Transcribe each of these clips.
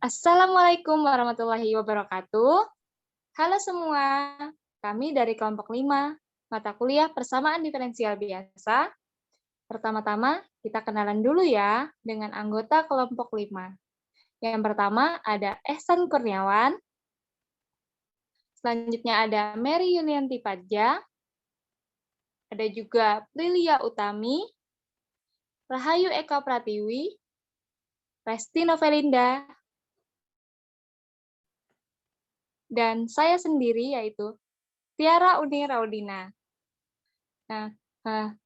Assalamualaikum warahmatullahi wabarakatuh. Halo semua, kami dari kelompok 5, mata kuliah persamaan diferensial biasa. Pertama-tama, kita kenalan dulu ya dengan anggota kelompok 5. Yang pertama ada Ehsan Kurniawan, selanjutnya ada Mary Yulianti Padja, ada juga Prilia Utami, Rahayu Eka Pratiwi, Resti Novelinda, dan saya sendiri yaitu Tiara Uni Raudina. Nah,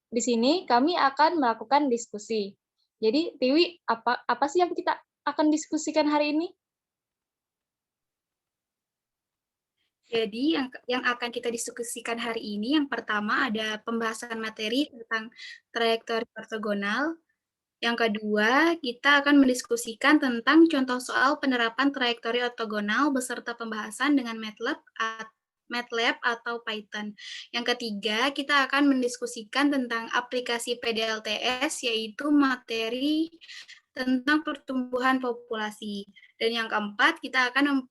di sini kami akan melakukan diskusi. Jadi, Tiwi, apa sih yang kita akan diskusikan hari ini? Jadi yang akan kita diskusikan hari ini, yang pertama ada pembahasan materi tentang trayektori ortogonal. Yang kedua, kita akan mendiskusikan tentang contoh soal penerapan trayektori ortogonal beserta pembahasan dengan MATLAB atau Python. Yang ketiga, kita akan mendiskusikan tentang aplikasi PDLTS, yaitu materi tentang pertumbuhan populasi. Dan yang keempat, kita akan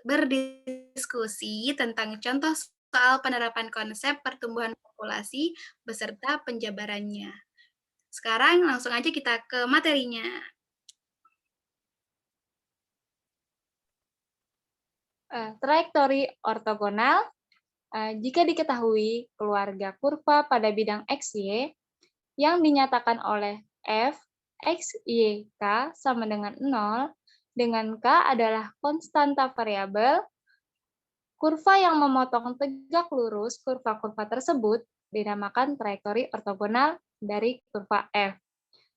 berdiskusi tentang contoh soal penerapan konsep pertumbuhan populasi beserta penjabarannya. Sekarang langsung aja kita ke materinya. Trayektori ortogonal, jika diketahui keluarga kurva pada bidang XY yang dinyatakan oleh F, X, Y, K sama dengan 0, dengan K adalah konstanta variabel, kurva yang memotong tegak lurus kurva-kurva tersebut dinamakan trayektori ortogonal dari kurva F.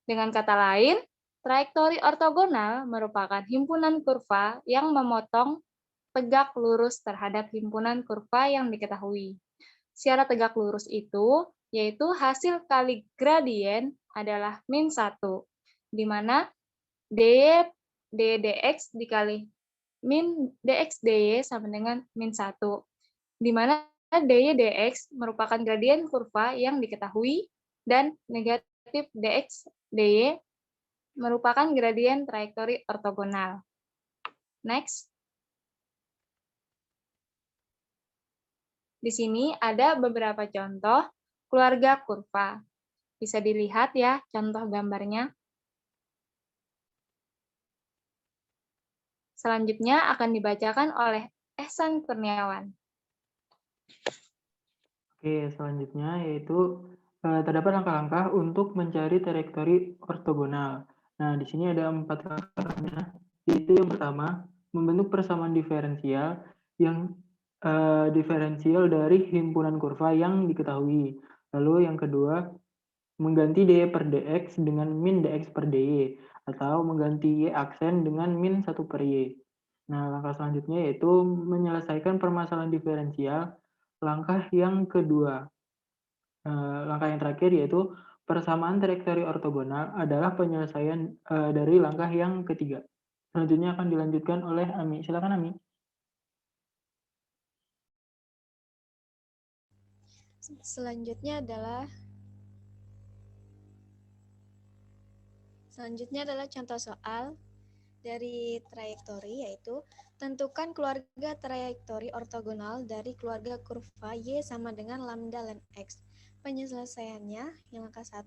Dengan kata lain, trayektori ortogonal merupakan himpunan kurva yang memotong tegak lurus terhadap himpunan kurva yang diketahui. Secara tegak lurus itu yaitu hasil kali gradien adalah min 1, di mana dx dikali min dx dy sama dengan min 1, di mana dy dx merupakan gradien kurva yang diketahui dan negatif dx dy merupakan gradien trayektori ortogonal. Next. Di sini ada beberapa contoh keluarga kurva. Bisa dilihat ya contoh gambarnya. Selanjutnya akan dibacakan oleh Ehsan Kurniawan. Oke, selanjutnya yaitu terdapat langkah-langkah untuk mencari trayektori ortogonal. Nah, di sini ada 4 langkahnya. Yaitu yang pertama, membentuk persamaan diferensial yang diferensial dari himpunan kurva yang diketahui. Lalu yang kedua, mengganti dy per dx dengan min dx per dy, atau mengganti y aksen dengan min 1 per y. Nah, langkah selanjutnya yaitu menyelesaikan permasalahan diferensial. Langkah yang kedua, langkah yang terakhir yaitu persamaan trayektori ortogonal adalah penyelesaian dari langkah yang ketiga. Selanjutnya akan dilanjutkan oleh Ami. Silakan Ami. Selanjutnya adalah contoh soal dari trayektori, yaitu tentukan keluarga trayektori ortogonal dari keluarga kurva Y sama dengan lambda ln X. Penyelesaiannya, yang langkah 1,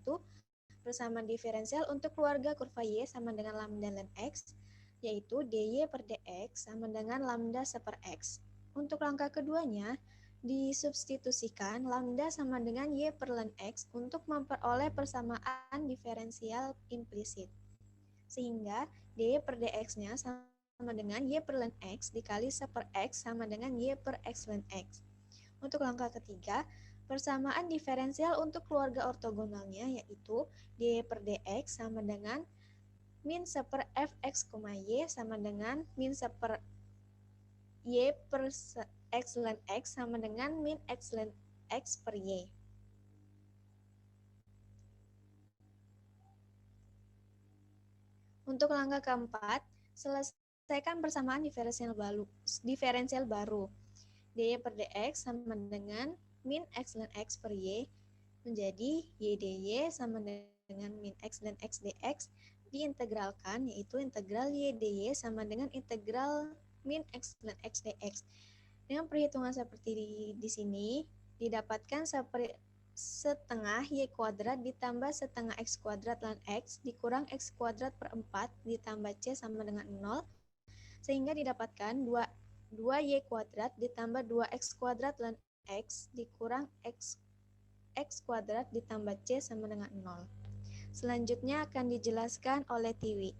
persamaan diferensial untuk keluarga kurva Y sama dengan lambda ln X, yaitu dy per dx sama dengan lambda seper X. Untuk langkah keduanya, disubstitusikan lambda sama dengan y per ln X untuk memperoleh persamaan diferensial implisit. Sehingga dy per dx-nya sama dengan y per ln X dikali seper X sama dengan y per X ln X. Untuk langkah ketiga, persamaan diferensial untuk keluarga ortogonalnya yaitu dy per dx sama dengan min seper fx, y sama dengan min seper y per X ln X sama dengan min X ln X per Y. Untuk langkah keempat, selesaikan persamaan diferensial baru. dy per dx sama dengan min X ln X per Y menjadi y dy sama dengan min X ln X dx diintegralkan, yaitu integral y dy sama dengan integral min x dan x dx. Dengan perhitungan seperti di sini, didapatkan setengah y kuadrat ditambah setengah x kuadrat ln x dikurang x kuadrat per 4 ditambah c sama dengan 0, sehingga didapatkan 2y kuadrat ditambah 2x kuadrat ln x dikurang x kuadrat ditambah c sama dengan 0. Selanjutnya akan dijelaskan oleh Tiwi.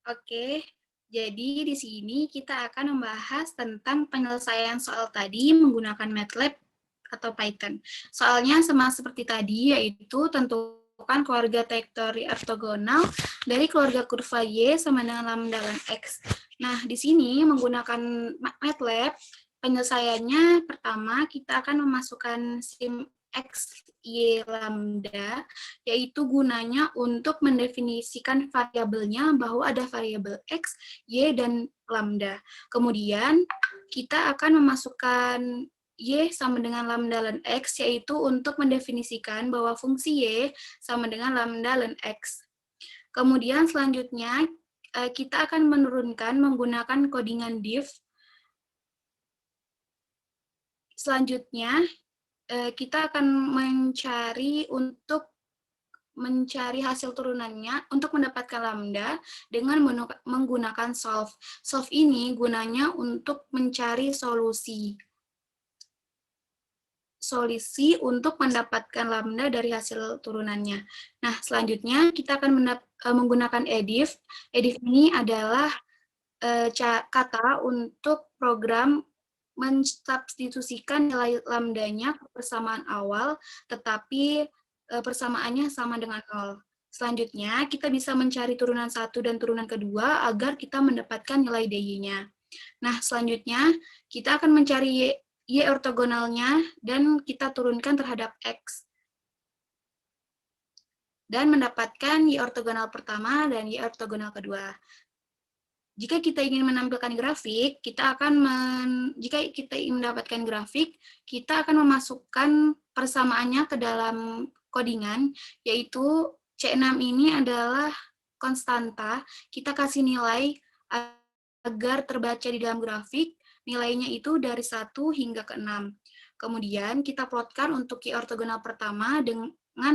Oke, jadi di sini kita akan membahas tentang penyelesaian soal tadi menggunakan MATLAB atau Python. Soalnya sama seperti tadi, yaitu tentukan keluarga trajektori ortogonal dari keluarga kurva Y sama dengan lambda ln X. Nah, di sini menggunakan MATLAB, penyelesaiannya pertama kita akan memasukkan sim X, Y, lambda, yaitu gunanya untuk mendefinisikan variabelnya bahwa ada variabel X, Y, dan lambda. Kemudian kita akan memasukkan Y sama dengan lambda ln X, yaitu untuk mendefinisikan bahwa fungsi Y sama dengan lambda ln X. Kemudian selanjutnya kita akan menurunkan menggunakan codingan diff. Selanjutnya kita akan mencari hasil turunannya untuk mendapatkan lambda dengan menggunakan solve. Solve ini gunanya untuk mencari solusi untuk mendapatkan lambda dari hasil turunannya. Nah, selanjutnya kita akan menggunakan edif. Edif ini adalah kata untuk program mensubstitusikan nilai lambdanya ke persamaan awal, tetapi persamaannya sama dengan 0. Selanjutnya, kita bisa mencari turunan 1 dan turunan kedua agar kita mendapatkan nilai dy-nya. Nah, selanjutnya, kita akan mencari y ortogonalnya dan kita turunkan terhadap x. Dan mendapatkan y ortogonal pertama dan y ortogonal kedua. Jika kita ingin menampilkan grafik, kita akan mendapatkan grafik, kita akan memasukkan persamaannya ke dalam codingan, yaitu C6 ini adalah konstanta, kita kasih nilai agar terbaca di dalam grafik, nilainya itu dari 1 hingga ke 6. Kemudian kita plotkan untuk y ortogonal pertama dengan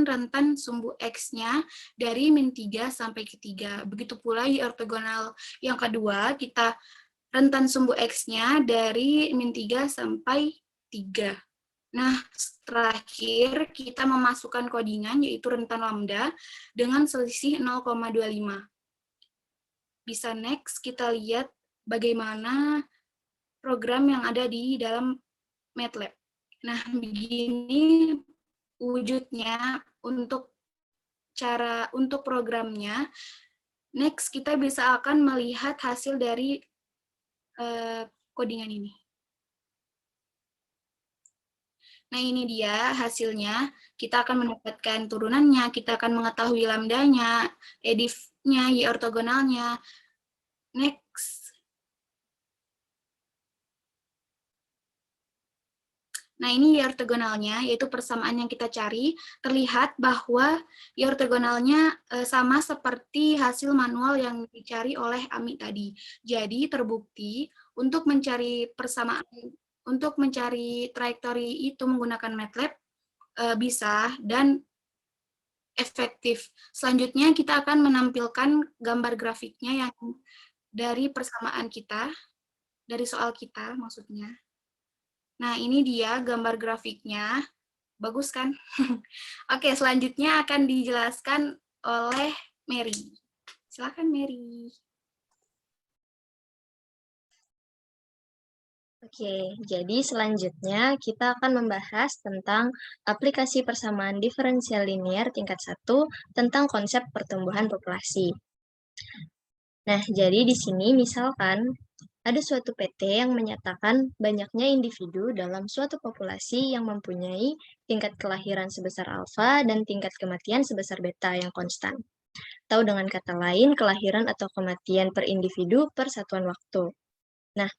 rentan sumbu X-nya dari min 3 sampai ke 3. Begitu pula Y ortogonal yang kedua, kita rentan sumbu X-nya dari min 3 sampai 3. Nah, terakhir kita memasukkan codingan, yaitu rentan lambda, dengan selisih 0,25. Bisa next, kita lihat bagaimana program yang ada di dalam MATLAB. Nah, begini wujudnya untuk programnya. Next, kita bisa akan melihat hasil dari codingan ini. Nah, ini dia hasilnya. Kita akan mendapatkan turunannya, kita akan mengetahui lambdanya, edif-nya, y ortogonalnya. Next. Nah, ini y ortogonalnya, yaitu persamaan yang kita cari. Terlihat bahwa y ortogonalnya sama seperti hasil manual yang dicari oleh Ami tadi. Jadi, terbukti untuk mencari persamaan, untuk mencari trajektori itu menggunakan MATLAB bisa dan efektif. Selanjutnya, kita akan menampilkan gambar grafiknya yang dari persamaan kita, dari soal kita maksudnya. Nah, ini dia gambar grafiknya. Bagus kan? Oke, selanjutnya akan dijelaskan oleh Mary. Silakan, Mary. Oke, jadi selanjutnya kita akan membahas tentang aplikasi persamaan diferensial linier tingkat 1 tentang konsep pertumbuhan populasi. Nah, jadi di sini misalkan ada suatu PT yang menyatakan banyaknya individu dalam suatu populasi yang mempunyai tingkat kelahiran sebesar alfa dan tingkat kematian sebesar beta yang konstan. Atau dengan kata lain, kelahiran atau kematian per individu per satuan waktu. Nah,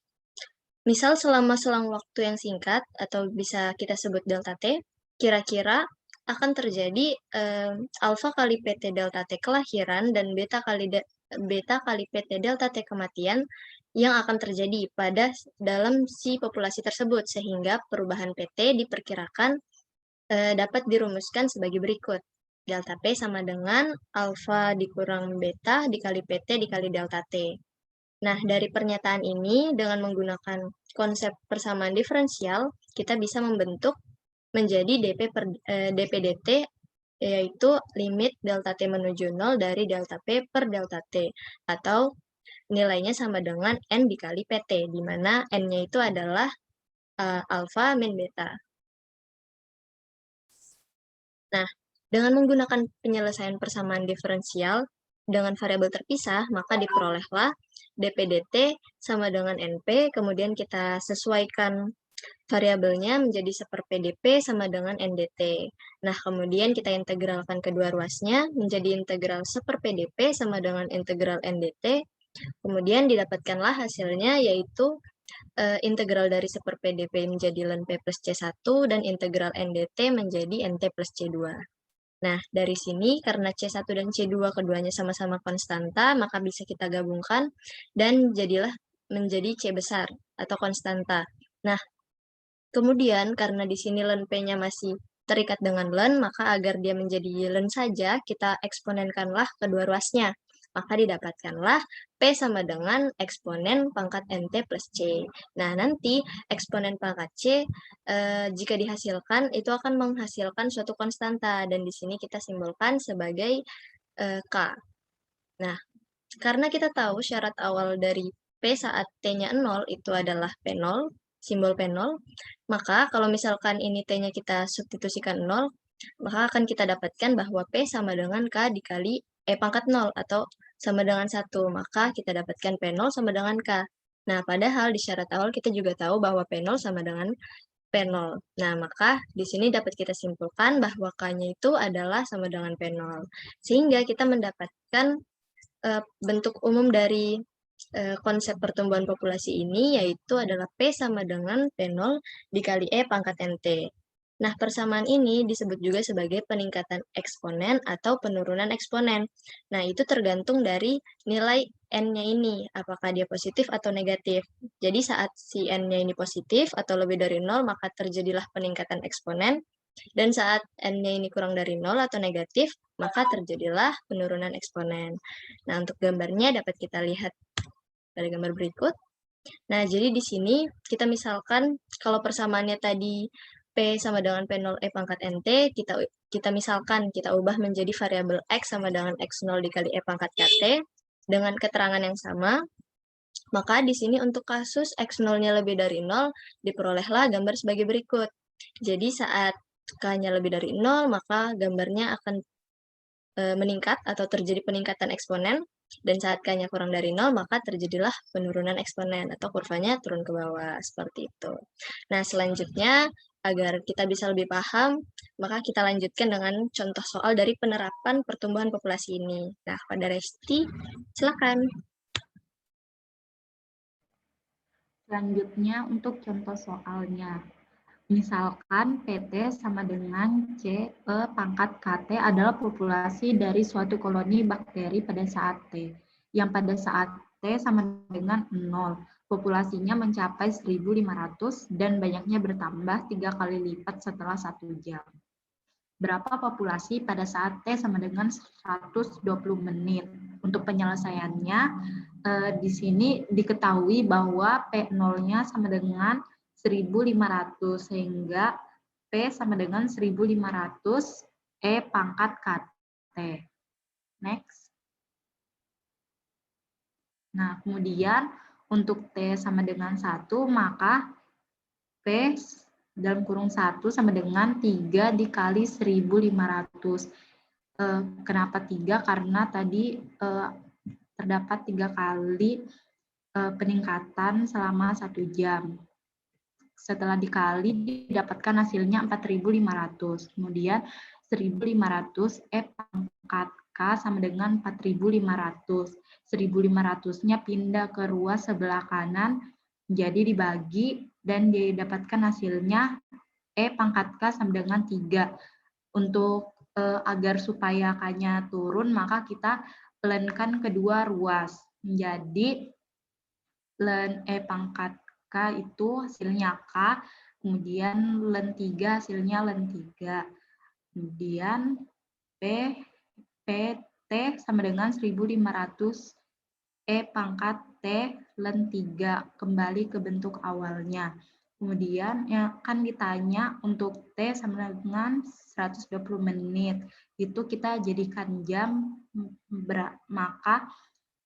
misal selama selang waktu yang singkat, atau bisa kita sebut delta T, kira-kira akan terjadi alfa kali PT delta T kelahiran dan beta kali PT delta T kematian yang akan terjadi dalam si populasi tersebut, sehingga perubahan PT diperkirakan dapat dirumuskan sebagai berikut. Delta P sama dengan alfa dikurang beta dikali PT dikali delta T. Nah, dari pernyataan ini, dengan menggunakan konsep persamaan diferensial, kita bisa membentuk menjadi dPdt, yaitu limit delta T menuju 0 dari delta P per delta T, atau nilainya sama dengan N dikali PT, di mana N-nya itu adalah alfa min beta. Nah, dengan menggunakan penyelesaian persamaan diferensial dengan variabel terpisah, maka diperolehlah dPdt sama dengan NP, kemudian kita sesuaikan variabelnya menjadi 1/PdP sama dengan NDT. Nah, kemudian kita integralkan kedua ruasnya menjadi integral 1/PdP sama dengan integral NDT. Kemudian didapatkanlah hasilnya, yaitu integral dari 1/PdP menjadi ln P plus C1 dan integral NDT menjadi NT plus C2. Nah, dari sini karena C1 dan C2 keduanya sama-sama konstanta, maka bisa kita gabungkan dan jadilah menjadi C besar atau konstanta. Nah, kemudian karena di sini ln P-nya masih terikat dengan ln, maka agar dia menjadi ln saja, kita eksponenkanlah kedua ruasnya. Maka didapatkanlah P sama dengan eksponen pangkat NT plus C. Nah, nanti eksponen pangkat C, jika dihasilkan, itu akan menghasilkan suatu konstanta, dan di sini kita simbolkan sebagai K. Nah, karena kita tahu syarat awal dari P saat T-nya 0 itu adalah P0, simbol P0, maka kalau misalkan ini T-nya kita substitusikan 0, maka akan kita dapatkan bahwa P sama dengan K dikali pangkat 0 atau sama dengan 1, maka kita dapatkan P0 sama dengan K. Nah, padahal di syarat awal kita juga tahu bahwa P0 sama dengan P0. Nah, maka di sini dapat kita simpulkan bahwa K-nya itu adalah sama dengan P0. Sehingga kita mendapatkan bentuk umum dari konsep pertumbuhan populasi ini, yaitu adalah P sama dengan P0 dikali E pangkat NT. Nah, persamaan ini disebut juga sebagai peningkatan eksponen atau penurunan eksponen. Nah, itu tergantung dari nilai N-nya ini, apakah dia positif atau negatif. Jadi, saat si N-nya ini positif atau lebih dari 0, maka terjadilah peningkatan eksponen. Dan saat N-nya ini kurang dari 0 atau negatif, maka terjadilah penurunan eksponen. Nah, untuk gambarnya dapat kita lihat pada gambar berikut. Nah, jadi di sini kita misalkan kalau persamaannya tadi P sama dengan P0 E pangkat NT, kita misalkan kita ubah menjadi variabel X sama dengan X0 dikali E pangkat KT dengan keterangan yang sama. Maka di sini untuk kasus X0-nya lebih dari 0, diperolehlah gambar sebagai berikut. Jadi saat K-nya lebih dari 0, maka gambarnya akan meningkat atau terjadi peningkatan eksponen, dan saat K-nya kurang dari 0, maka terjadilah penurunan eksponen atau kurvanya turun ke bawah, seperti itu. Nah, selanjutnya, agar kita bisa lebih paham, maka kita lanjutkan dengan contoh soal dari penerapan pertumbuhan populasi ini. Nah, pada Resti, silakan. Selanjutnya untuk contoh soalnya. Misalkan PT sama dengan C pangkat KT adalah populasi dari suatu koloni bakteri pada saat T, yang pada saat T sama dengan 0. Populasinya mencapai 1.500 dan banyaknya bertambah 3 kali lipat setelah 1 jam. Berapa populasi pada saat T sama dengan 120 menit? Untuk penyelesaiannya, di sini diketahui bahwa P0-nya sama dengan 1.500, sehingga P sama dengan 1.500 E pangkat KT. Next. Nah, kemudian untuk T sama dengan 1, maka P dalam kurung 1 sama dengan 3 dikali 1.500. Kenapa 3? Karena tadi terdapat 3 kali peningkatan selama 1 jam. Setelah dikali, didapatkan hasilnya 4.500. Kemudian 1.500 E pangkat K sama dengan 4.500. 1.500-nya pindah ke ruas sebelah kanan, jadi dibagi dan didapatkan hasilnya E pangkat K sama dengan 3. Untuk agar supaya K-nya turun, maka kita lenkan kedua ruas. Menjadi len E pangkat K itu hasilnya K, kemudian len 3 hasilnya len 3. Kemudian PT sama dengan 1500 E pangkat T len 3, kembali ke bentuk awalnya. Kemudian ya, kan ditanya untuk T sama dengan 120 menit. Itu kita jadikan jam, maka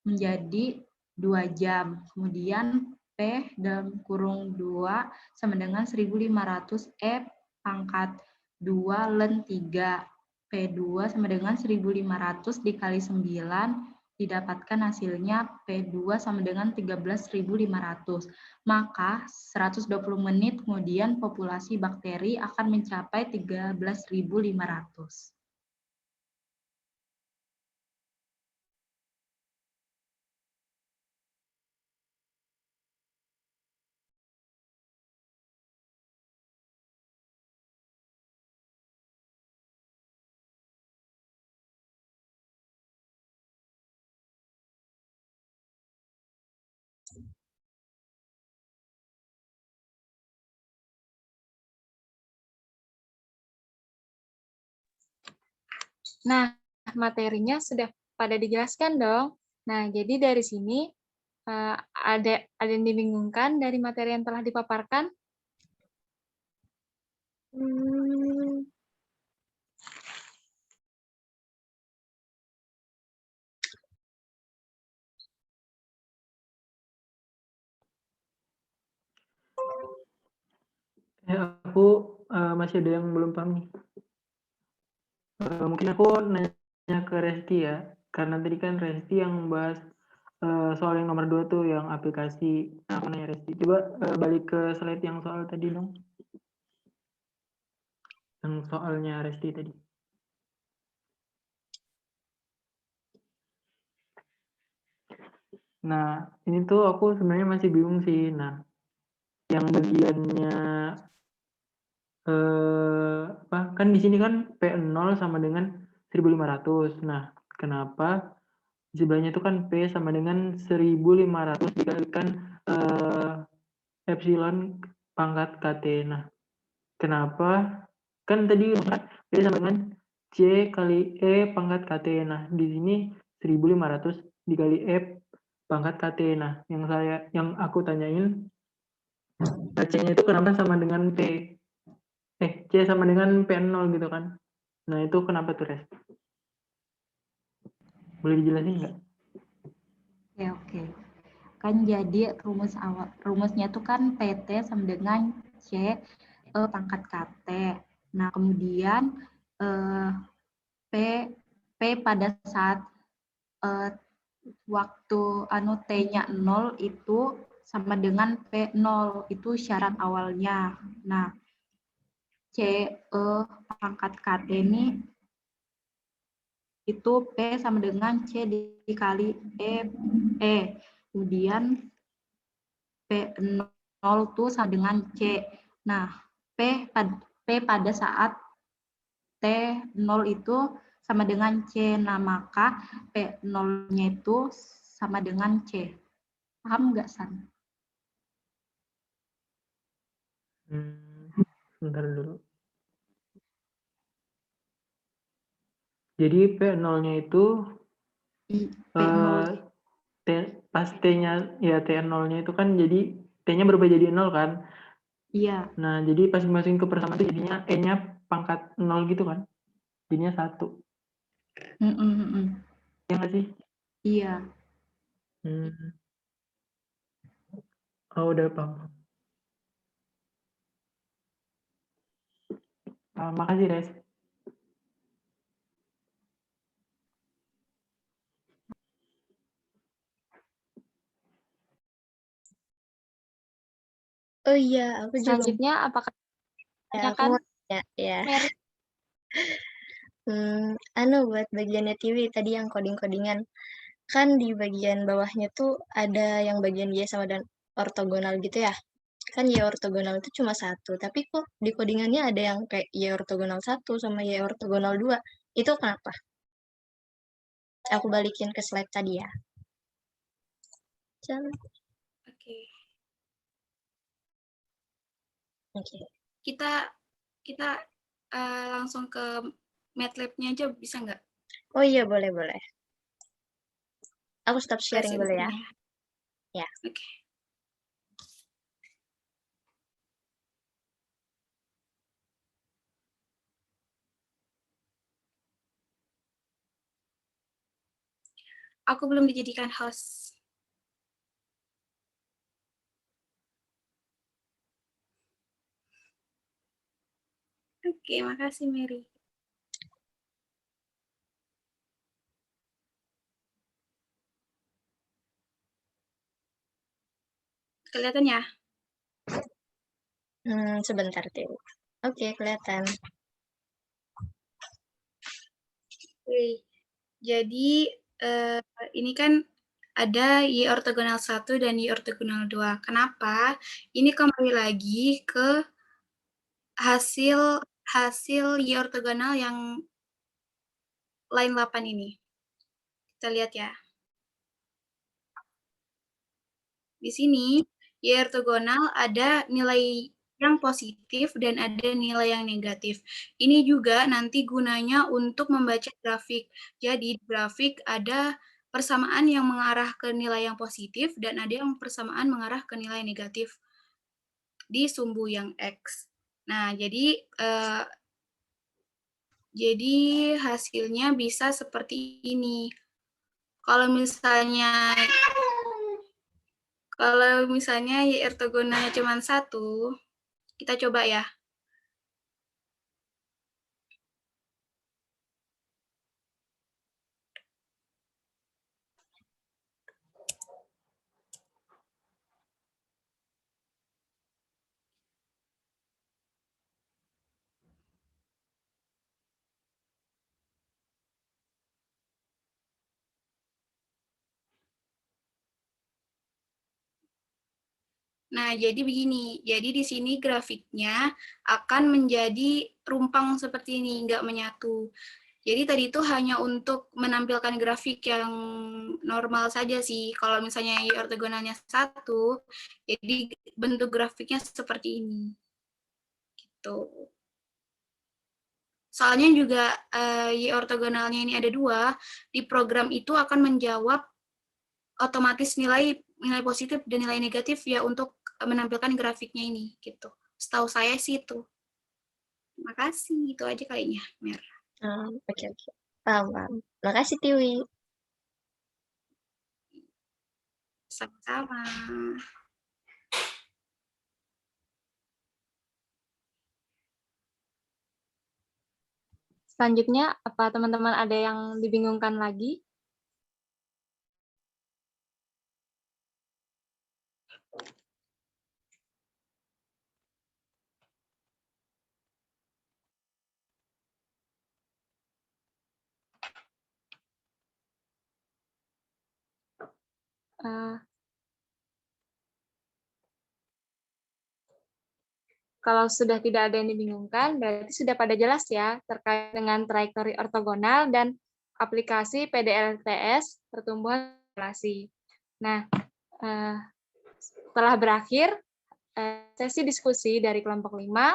menjadi 2 jam. Kemudian P dalam kurung 2 sama dengan 1500 E pangkat 2 len 3. P2 sama dengan 1500 dikali 9, didapatkan hasilnya P2 sama dengan 13.500. Maka 120 menit kemudian populasi bakteri akan mencapai 13.500. Nah, materinya sudah pada dijelaskan dong. Nah, jadi dari sini ada yang dibingungkan dari materi yang telah dipaparkan? Aku masih ada yang belum paham nih. Mungkin aku nanya ke Resti ya, karena tadi kan Resti yang bahas soal yang nomor 2 tuh, yang aplikasi. Nah, aku nanya Resti, coba balik ke slide yang soal tadi dong. Yang soalnya Resti tadi. Nah, ini tuh aku sebenarnya masih bingung sih. Nah, yang bagiannya apa? Kan di sini kan P0 sama dengan 1500. Nah, kenapa di sebelahnya itu kan P sama dengan 1500 dikalikan epsilon pangkat KT. Nah, kenapa? Kan tadi P sama dengan C kali E pangkat KT. Nah, di sini 1500 dikali E pangkat KT. Nah, yang aku tanyain, C-nya itu kenapa sama dengan P? C sama dengan P0 gitu kan. Nah, itu kenapa tuh, Res? Boleh dijelasin nggak? Oke. Kan jadi rumusnya itu kan PT sama dengan C pangkat KT. Nah, kemudian P pada saat waktu T-nya 0 itu sama dengan P0, itu syarat awalnya. Nah, C pangkat KT ini itu P sama dengan C dikali E. Kemudian P0 itu sama dengan C. Nah, P pada saat T0 itu sama dengan C. Nah, maka P0-nya itu sama dengan C. Paham nggak, San? Bentar dulu. Jadi P0-nya itu pas T-nya ya T0-nya itu kan jadi T-nya berubah jadi 0 kan? Iya. Nah, jadi pas dimasukin ke persamaan itu jadinya E-nya pangkat 0 gitu kan? Jadinya 1. Iya nggak sih? Iya. Oh, udah paham. Makasih, Res. Oh iya, aku juga. Selanjutnya, apakah Ya, aku kan mau tanya, ya. Mary? Buat bagiannya TV tadi yang coding-codingan. Kan di bagian bawahnya tuh ada yang bagian Y sama dan ortogonal gitu ya. Kan Y ortogonal itu cuma satu, tapi kok di codingannya ada yang kayak Y ortogonal 1 sama Y ortogonal 2. Itu kenapa? Aku balikin ke slide tadi ya. Jalan. Oke. Oke. Kita langsung ke MATLAB-nya aja bisa nggak? Oh iya, boleh. Aku stop sharing dulu ya. Presensinya. Ya. Oke. Aku belum dijadikan host. Oke, makasih Mary. Kelihatan ya? Sebentar deh. Oke, kelihatan. Oke. Jadi ini kan ada Y ortogonal 1 dan Y ortogonal 2. Kenapa? Ini kembali lagi ke hasil Y ortogonal yang line 8 ini. Kita lihat ya. Di sini Y ortogonal ada nilai yang positif dan ada nilai yang negatif. Ini juga nanti gunanya untuk membaca grafik. Jadi di grafik ada persamaan yang mengarah ke nilai yang positif dan ada yang persamaan mengarah ke nilai negatif di sumbu yang X. Nah, jadi hasilnya bisa seperti ini. Kalau misalnya Y ortogonalnya cuma 1, kita coba ya. Nah, jadi begini. Jadi di sini grafiknya akan menjadi rumpang seperti ini, nggak menyatu. Jadi tadi itu hanya untuk menampilkan grafik yang normal saja sih. Kalau misalnya Y ortogonalnya 1, jadi bentuk grafiknya seperti ini. Gitu. Soalnya juga Y ortogonalnya ini ada 2, di program itu akan menjawab otomatis nilai positif dan nilai negatif ya untuk menampilkan grafiknya ini gitu. Setahu saya sih itu. Makasih, itu aja kayaknya, Mer. Oke. Paham. Makasih, Tiwi. Sama-sama. Selanjutnya, apa teman-teman ada yang dibingungkan lagi? Kalau sudah tidak ada yang dibingungkan, berarti sudah pada jelas ya terkait dengan trajektori ortogonal dan aplikasi PDLTS pertumbuhan populasi. Nah, setelah berakhir sesi diskusi dari kelompok 5,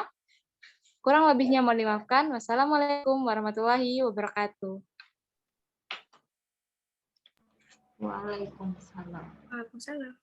kurang lebihnya mohon dimaafkan. Wassalamualaikum warahmatullahi wabarakatuh. Waalaikumsalam. Waalaikumsalam.